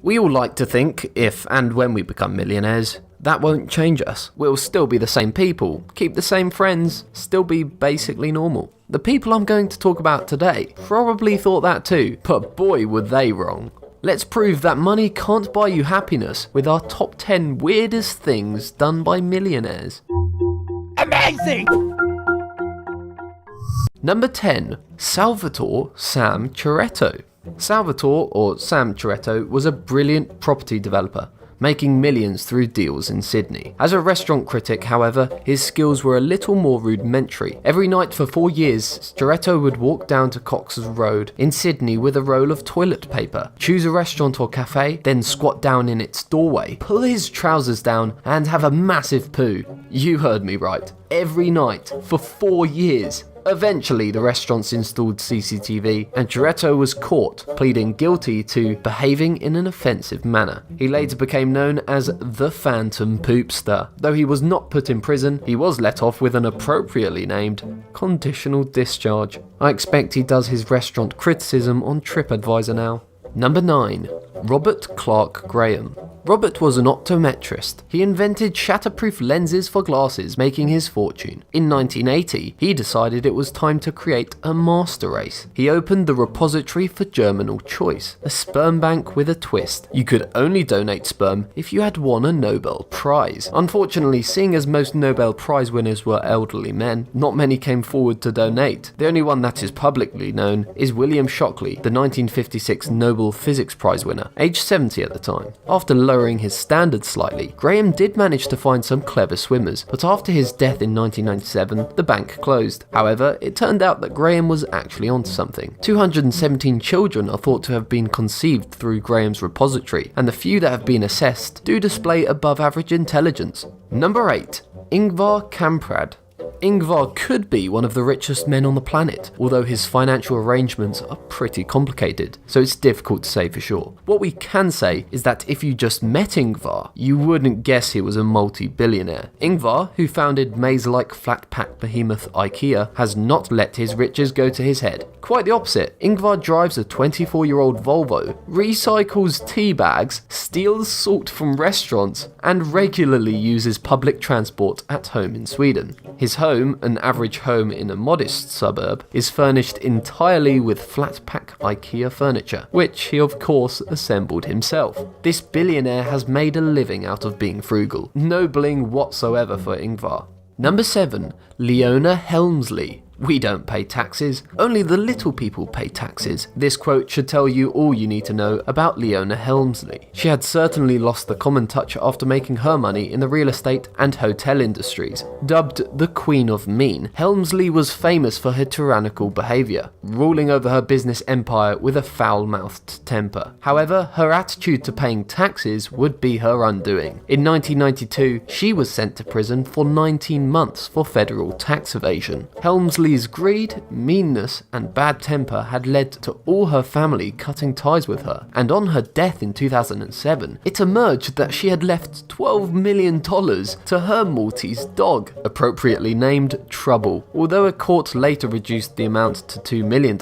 We all like to think, if and when we become millionaires, that won't change us. We'll still be the same people, keep the same friends, still be basically normal. The people I'm going to talk about today probably thought that too, but boy were they wrong. Let's prove that money can't buy you happiness with our top 10 weirdest things done by millionaires. Amazing! Number 10. Salvatore Sam Ciretto. Salvatore, or Sam Ciretto, was a brilliant property developer, making millions through deals in Sydney. As a restaurant critic, however, his skills were a little more rudimentary. Every night for 4 years, Ciretto would walk down to Cox's Road in Sydney with a roll of toilet paper, choose a restaurant or cafe, then squat down in its doorway, pull his trousers down, and have a massive poo. You heard me right. Every night for 4 years. Eventually, the restaurants installed CCTV, and Ciretto was caught, pleading guilty to behaving in an offensive manner. He later became known as the Phantom Poopster. Though he was not put in prison, he was let off with an appropriately named conditional discharge. I expect he does his restaurant criticism on TripAdvisor now. Number 9. Robert Clark Graham. Robert was an optometrist. He invented shatterproof lenses for glasses, making his fortune. In 1980, he decided it was time to create a master race. He opened the Repository for Germinal Choice, a sperm bank with a twist. You could only donate sperm if you had won a Nobel Prize. Unfortunately, seeing as most Nobel Prize winners were elderly men, not many came forward to donate. The only one that is publicly known is William Shockley, the 1956 Nobel Physics Prize winner, aged 70 at the time. After lowering his standards slightly, Graham did manage to find some clever swimmers, but after his death in 1997, the bank closed. However, it turned out that Graham was actually onto something. 217 children are thought to have been conceived through Graham's repository, and the few that have been assessed do display above average intelligence. Number 8. Ingvar Kamprad. Ingvar could be one of the richest men on the planet, although his financial arrangements are pretty complicated, so it's difficult to say for sure. What we can say is that if you just met Ingvar, you wouldn't guess he was a multi-billionaire. Ingvar, who founded maze-like flat-pack behemoth IKEA, has not let his riches go to his head. Quite the opposite. Ingvar drives a 24-year-old Volvo, recycles tea bags, steals salt from restaurants, and regularly uses public transport at home in Sweden. His home, an average home in a modest suburb, is furnished entirely with flat-pack IKEA furniture, which he of course assembled himself. This billionaire has made a living out of being frugal. No bling whatsoever for Ingvar. Number 7. Leona Helmsley. We don't pay taxes, only the little people pay taxes. This quote should tell you all you need to know about Leona Helmsley. She had certainly lost the common touch after making her money in the real estate and hotel industries. Dubbed the Queen of Mean, Helmsley was famous for her tyrannical behaviour, ruling over her business empire with a foul-mouthed temper. However, her attitude to paying taxes would be her undoing. In 1992, she was sent to prison for 19 months for federal tax evasion. Helmsley's greed, meanness, and bad temper had led to all her family cutting ties with her, and on her death in 2007, it emerged that she had left $12 million to her Maltese dog, appropriately named Trouble. Although a court later reduced the amount to $2 million,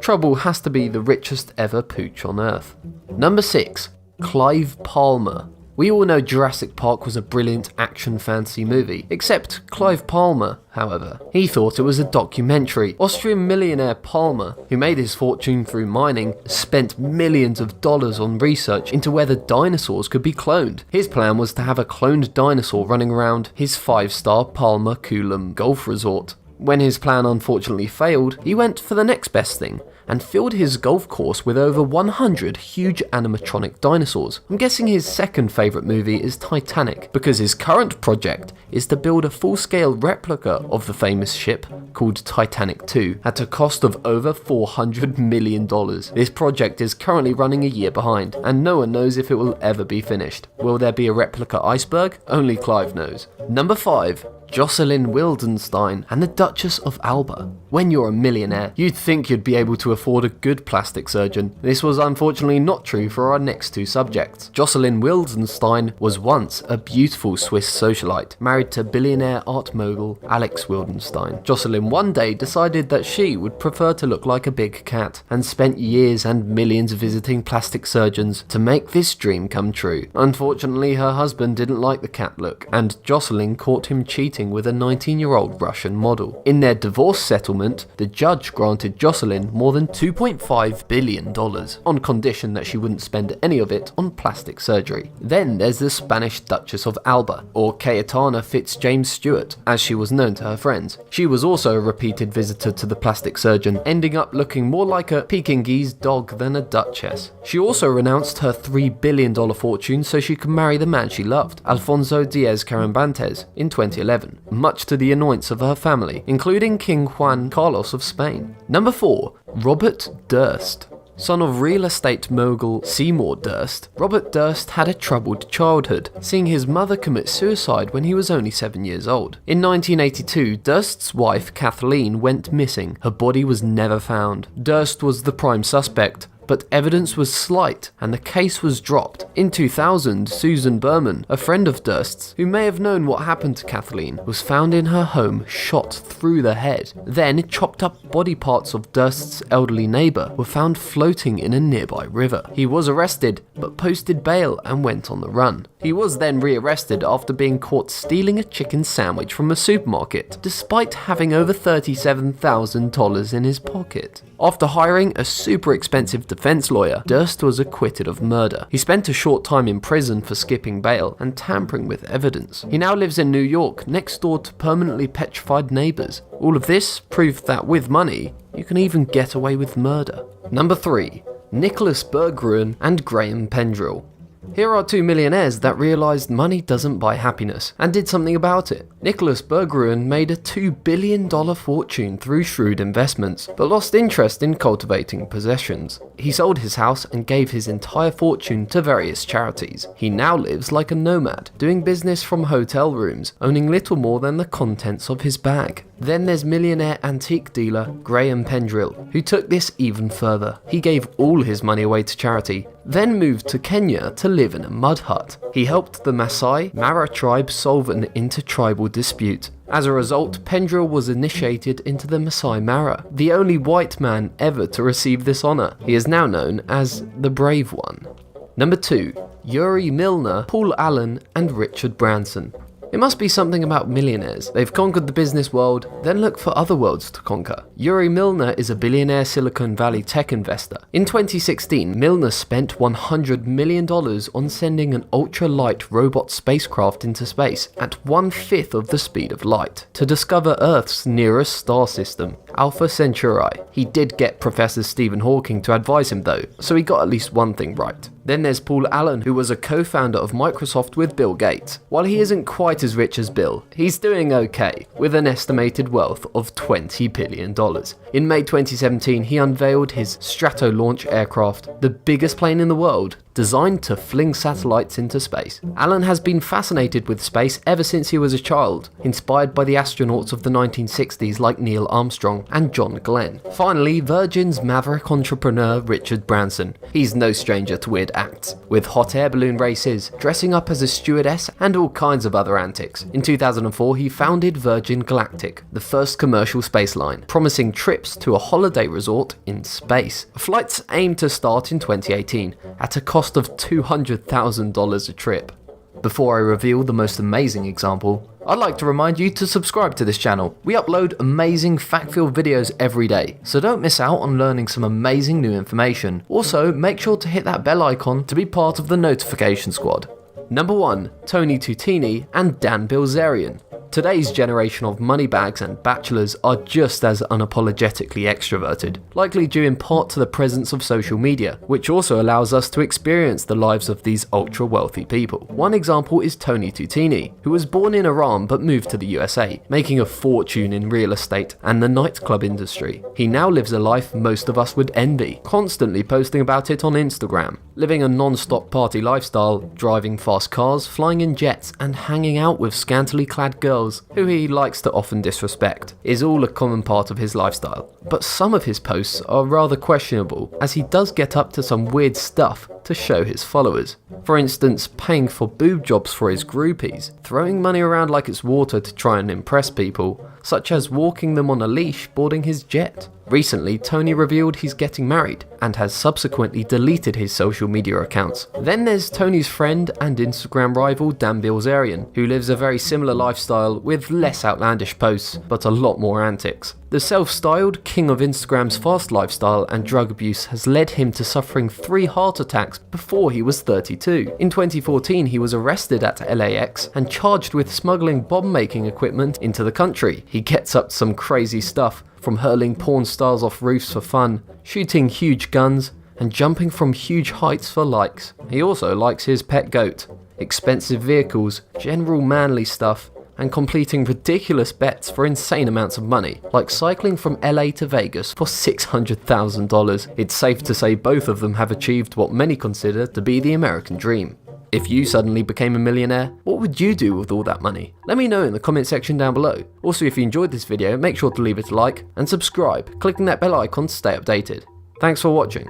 Trouble has to be the richest ever pooch on earth. Number 6. Clive Palmer. We all know Jurassic Park was a brilliant action fantasy movie, except Clive Palmer, however. He thought it was a documentary. Austrian millionaire Palmer, who made his fortune through mining, spent millions of dollars on research into whether dinosaurs could be cloned. His plan was to have a cloned dinosaur running around his 5-star Palmer Coulomb golf resort. When his plan unfortunately failed, he went for the next best thing, and filled his golf course with over 100 huge animatronic dinosaurs. I'm guessing his second favourite movie is Titanic, because his current project is to build a full-scale replica of the famous ship called Titanic 2 at a cost of over $400 million. This project is currently running a year behind, and no one knows if it will ever be finished. Will there be a replica iceberg? Only Clive knows. Number 5. Jocelyn Wildenstein, and the Duchess of Alba. When you're a millionaire, you'd think you'd be able to afford a good plastic surgeon. This was unfortunately not true for our next two subjects. Jocelyn Wildenstein was once a beautiful Swiss socialite, married to billionaire art mogul Alex Wildenstein. Jocelyn one day decided that she would prefer to look like a big cat, and spent years and millions visiting plastic surgeons to make this dream come true. Unfortunately, her husband didn't like the cat look, and Jocelyn caught him cheating with a 19-year-old Russian model. In their divorce settlement, the judge granted Jocelyn more than $2.5 billion, on condition that she wouldn't spend any of it on plastic surgery. Then there's the Spanish Duchess of Alba, or Cayetana Fitzjames Stewart, as she was known to her friends. She was also a repeated visitor to the plastic surgeon, ending up looking more like a Pekingese dog than a duchess. She also renounced her $3 billion fortune so she could marry the man she loved, Alfonso Diaz Carambantes, in 2011, much to the annoyance of her family, including King Juan Carlos of Spain. Number 4. Robert Durst. Son of real estate mogul Seymour Durst, Robert Durst had a troubled childhood, seeing his mother commit suicide when he was only 7 years old. In 1982, Durst's wife Kathleen went missing. Her body was never found. Durst was the prime suspect, but evidence was slight and the case was dropped. In 2000, Susan Berman, a friend of Durst's, who may have known what happened to Kathleen, was found in her home shot through the head. Then, chopped up body parts of Durst's elderly neighbour were found floating in a nearby river. He was arrested, but posted bail and went on the run. He was then rearrested after being caught stealing a chicken sandwich from a supermarket, despite having over $37,000 in his pocket. After hiring a super expensive defense lawyer, Durst was acquitted of murder. He spent a short time in prison for skipping bail and tampering with evidence. He now lives in New York, next door to permanently petrified neighbours. All of this proved that with money, you can even get away with murder. Number 3. Nicholas Berggruen and Graham Pendrell. Here are two millionaires that realised money doesn't buy happiness, and did something about it. Nicholas Berggruen made a $2 billion fortune through shrewd investments, but lost interest in cultivating possessions. He sold his house and gave his entire fortune to various charities. He now lives like a nomad, doing business from hotel rooms, owning little more than the contents of his bag. Then there's millionaire antique dealer Graham Pendrell, who took this even further. He gave all his money away to charity, then moved to Kenya to live in a mud hut. He helped the Maasai Mara tribe solve an intertribal dispute. As a result, Pendrell was initiated into the Maasai Mara, the only white man ever to receive this honour. He is now known as the Brave One. Number 2. Yuri Milner, Paul Allen and Richard Branson. It must be something about millionaires. They've conquered the business world, then look for other worlds to conquer. Yuri Milner is a billionaire Silicon Valley tech investor. In 2016, Milner spent $100 million on sending an ultra-light robot spacecraft into space at 1/5 of the speed of light to discover Earth's nearest star system, Alpha Centauri. He did get Professor Stephen Hawking to advise him though, so he got at least one thing right. Then there's Paul Allen, who was a co-founder of Microsoft with Bill Gates. While he isn't quite as rich as Bill, he's doing okay, with an estimated wealth of $20 billion. In May 2017, he unveiled his Stratolaunch aircraft, the biggest plane in the world, designed to fling satellites into space. Allen has been fascinated with space ever since he was a child, inspired by the astronauts of the 1960s like Neil Armstrong and John Glenn. Finally, Virgin's maverick entrepreneur Richard Branson. He's no stranger to weird acts, with hot air balloon races, dressing up as a stewardess, and all kinds of other antics. In 2004, he founded Virgin Galactic, the first commercial space line, promising trips to a holiday resort in space. Flights aim to start in 2018, at a cost of $200,000 a trip. Before I reveal the most amazing example, I'd like to remind you to subscribe to this channel. We upload amazing fact-filled videos every day, so don't miss out on learning some amazing new information. Also, make sure to hit that bell icon to be part of the notification squad. Number 1. Tony Tutini and Dan Bilzerian. Today's generation of moneybags and bachelors are just as unapologetically extroverted, likely due in part to the presence of social media, which also allows us to experience the lives of these ultra-wealthy people. One example is Tony Tutini, who was born in Iran but moved to the USA, making a fortune in real estate and the nightclub industry. He now lives a life most of us would envy, constantly posting about it on Instagram, living a non-stop party lifestyle, driving fast cars, flying in jets, and hanging out with scantily clad girls girls, who he likes to often disrespect, is all a common part of his lifestyle. But some of his posts are rather questionable, as he does get up to some weird stuff to show his followers. For instance, paying for boob jobs for his groupies, throwing money around like it's water to try and impress people, such as walking them on a leash boarding his jet. Recently, Tony revealed he's getting married, and has subsequently deleted his social media accounts. Then there's Tony's friend and Instagram rival Dan Bilzerian, who lives a very similar lifestyle with less outlandish posts, but a lot more antics. The self-styled king of Instagram's fast lifestyle and drug abuse has led him to suffering 3 heart attacks before he was 32. In 2014, he was arrested at LAX and charged with smuggling bomb-making equipment into the country. He gets up to some crazy stuff, from hurling porn stars off roofs for fun, shooting huge guns, and jumping from huge heights for likes. He also likes his pet goat, expensive vehicles, general manly stuff, and completing ridiculous bets for insane amounts of money, like cycling from LA to Vegas for $600,000. It's safe to say both of them have achieved what many consider to be the American dream. If you suddenly became a millionaire, what would you do with all that money? Let me know in the comment section down below. Also, if you enjoyed this video, make sure to leave it a like and subscribe, clicking that bell icon to stay updated. Thanks for watching.